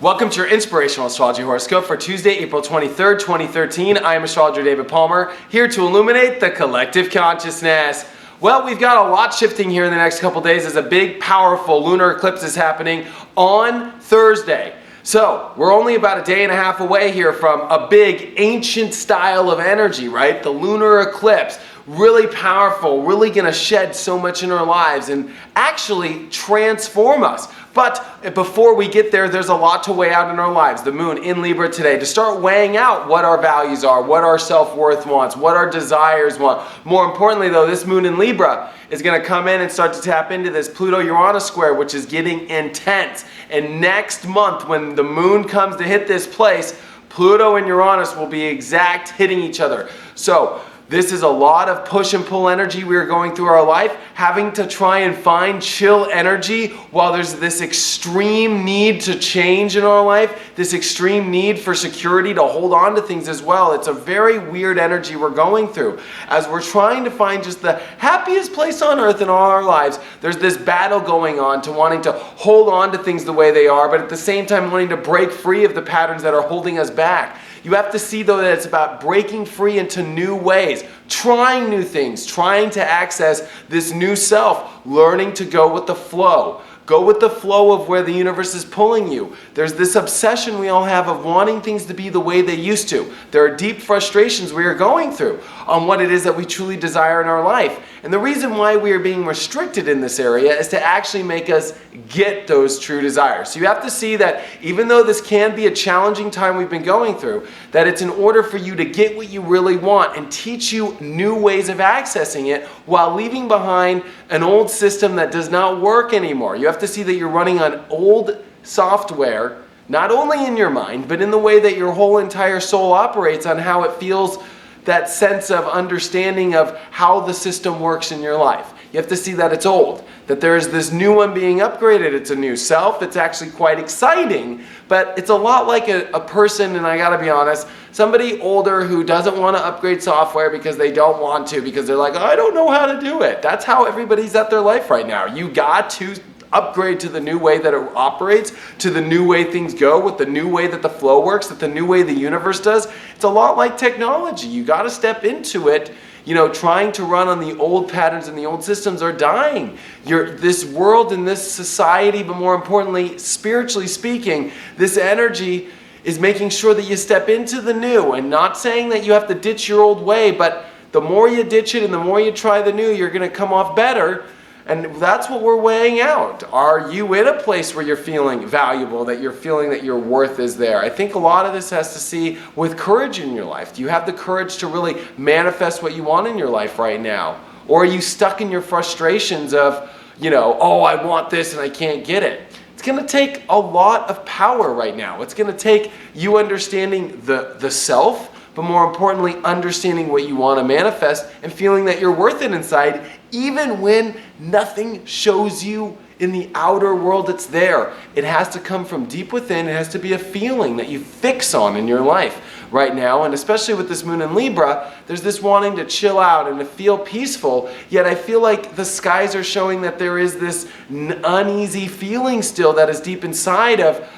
Welcome to your Inspirational Astrology Horoscope for Tuesday, April 23rd, 2013. I am astrologer David Palmer, here to illuminate the collective consciousness. Well, we've got a lot shifting here in the next couple days as a big, powerful lunar eclipse is happening on Thursday. So, we're only about a day and a half away here from a big, ancient style of energy, right? The lunar eclipse. Really powerful, really going to shed so much in our lives and actually transform us. But before we get there, there's a lot to weigh out in our lives. The moon in Libra today, to start weighing out what our values are, what our self-worth wants, what our desires want. More importantly though, this moon in Libra is going to come in and start to tap into this Pluto-Uranus square, which is getting intense. And next month, when the moon comes to hit this place, Pluto and Uranus will be exact hitting each other. So, this is a lot of push and pull energy we are going through our life, having to try and find chill energy while there's this extreme need to change in our life, this extreme need for security to hold on to things as well. It's a very weird energy we're going through. As we're trying to find just the happiest place on earth in all our lives, there's this battle going on to wanting to hold on to things the way they are, but at the same time wanting to break free of the patterns that are holding us back. You have to see, though, that it's about breaking free into new ways, trying new things, trying to access this new self, learning to go with the flow. Go with the flow of where the universe is pulling you. There's this obsession we all have of wanting things to be the way they used to. There are deep frustrations we are going through on what it is that we truly desire in our life. And the reason why we are being restricted in this area is to actually make us get those true desires. So you have to see that even though this can be a challenging time we've been going through, that it's in order for you to get what you really want and teach you new ways of accessing it while leaving behind an old system that does not work anymore. You have to see that you're running on old software, not only in your mind, but in the way that your whole entire soul operates, on how it feels, that sense of understanding of how the system works in your life. You have to see that it's old, that there is this new one being upgraded. It's a new self. It's actually quite exciting, but it's a lot like a person, and I gotta be honest, somebody older who doesn't want to upgrade software because they don't want to, because they're like, I don't know how to do it. That's how everybody's at their life right now. You got to upgrade to the new way that it operates, to the new way things go, with the new way that the flow works, with the new way the universe does. It's a lot like technology. You got to step into it. You know, trying to run on the old patterns and the old systems are dying. This world and this society, but more importantly, spiritually speaking, this energy is making sure that you step into the new, and not saying that you have to ditch your old way, but the more you ditch it and the more you try the new, you're going to come off better. And that's what we're weighing out. Are you in a place where you're feeling valuable, that you're feeling that your worth is there? I think a lot of this has to see with courage in your life. Do you have the courage to really manifest what you want in your life right now? Or are you stuck in your frustrations of, oh, I want this and I can't get it? It's going to take a lot of power right now. It's going to take you understanding the self, but more importantly, understanding what you want to manifest and feeling that you're worth it inside, even when nothing shows you in the outer world it's there. It has to come from deep within. It has to be a feeling that you fix on in your life right now. And especially with this moon in Libra, there's this wanting to chill out and to feel peaceful. Yet I feel like the skies are showing that there is this uneasy feeling still that is deep inside of,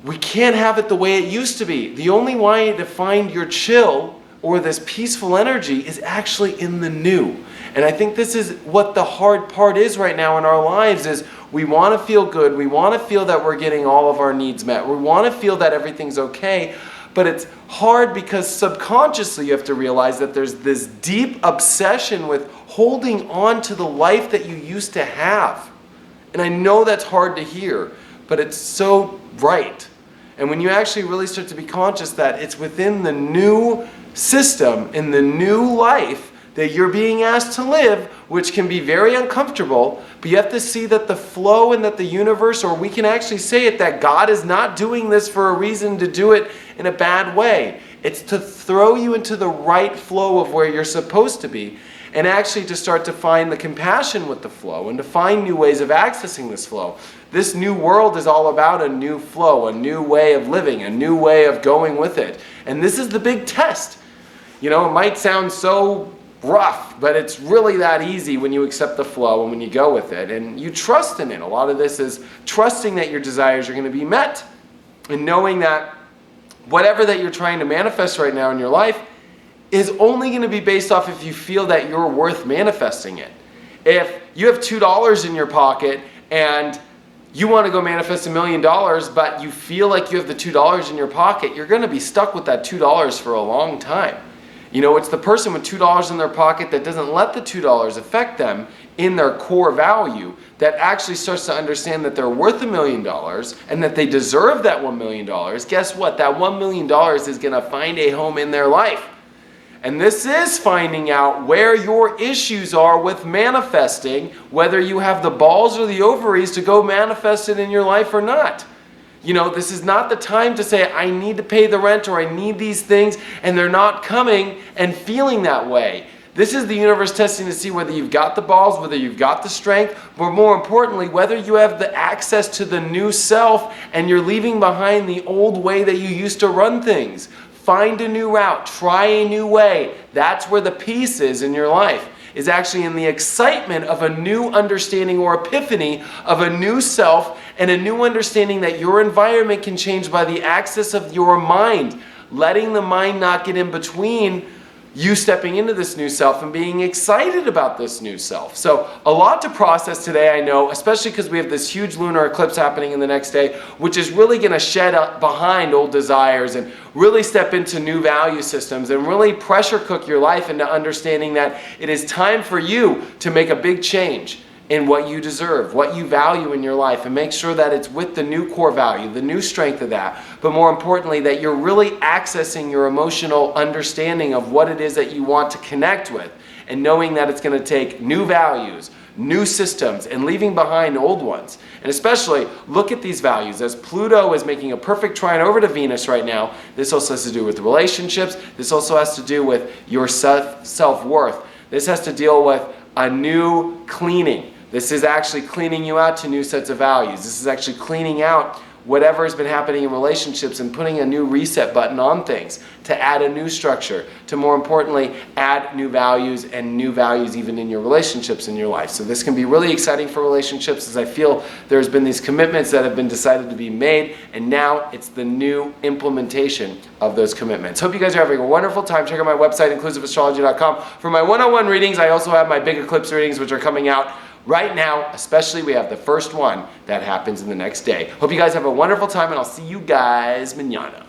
we can't have it the way it used to be. The only way to find your chill or this peaceful energy is actually in the new. And I think this is what the hard part is right now in our lives, is we want to feel good. We want to feel that we're getting all of our needs met. We want to feel that everything's okay. But it's hard because subconsciously you have to realize that there's this deep obsession with holding on to the life that you used to have. And I know that's hard to hear, but it's so right. And when you actually really start to be conscious that it's within the new system, in the new life that you're being asked to live, which can be very uncomfortable, but you have to see that the flow and that the universe, or we can actually say it, that God is not doing this for a reason to do it in a bad way. It's to throw you into the right flow of where you're supposed to be, and actually to start to find the compassion with the flow and to find new ways of accessing this flow. This new world is all about a new flow, a new way of living, a new way of going with it. And this is the big test. It might sound so rough, but it's really that easy when you accept the flow and when you go with it and you trust in it. A lot of this is trusting that your desires are going to be met. and knowing that whatever that you're trying to manifest right now in your life is only going to be based off if you feel that you're worth manifesting it. If you have $2 in your pocket and you want to go manifest $1 million, but you feel like you have the $2 in your pocket, you're going to be stuck with that $2 for a long time. You know, it's the person with $2 in their pocket that doesn't let the $2 affect them in their core value that actually starts to understand that they're worth $1 million and that they deserve that $1 million. Guess what? That $1 million is going to find a home in their life. And this is finding out where your issues are with manifesting, whether you have the balls or the ovaries to go manifest it in your life or not. You know, this is not the time to say, I need to pay the rent or I need these things, and they're not coming and feeling that way. This is the universe testing to see whether you've got the balls, whether you've got the strength, but more importantly, whether you have the access to the new self and you're leaving behind the old way that you used to run things. Find a new route, try a new way. That's where the peace is in your life, is actually in the excitement of a new understanding or epiphany of a new self and a new understanding that your environment can change by the access of your mind, letting the mind not get in between you stepping into this new self and being excited about this new self. So a lot to process today, I know, especially because we have this huge lunar eclipse happening in the next day, which is really going to shed up behind old desires and really step into new value systems and really pressure cook your life into understanding that it is time for you to make a big change in what you deserve, what you value in your life, and make sure that it's with the new core value, the new strength of that, but more importantly, that you're really accessing your emotional understanding of what it is that you want to connect with, and knowing that it's going to take new values, new systems, and leaving behind old ones. And especially, look at these values. As Pluto is making a perfect trine over to Venus right now, this also has to do with relationships, this also has to do with your self-worth. This has to deal with a new cleaning. This is actually cleaning you out to new sets of values. This is actually cleaning out whatever has been happening in relationships and putting a new reset button on things to add a new structure, to more importantly, add new values and new values even in your relationships in your life. So this can be really exciting for relationships, as I feel there's been these commitments that have been decided to be made, and now it's the new implementation of those commitments. Hope you guys are having a wonderful time. Check out my website, inclusiveastrology.com. For my one-on-one readings, I also have my big eclipse readings, which are coming out right now. Especially, we have the first one that happens in the next day. Hope you guys have a wonderful time, and I'll see you guys mañana.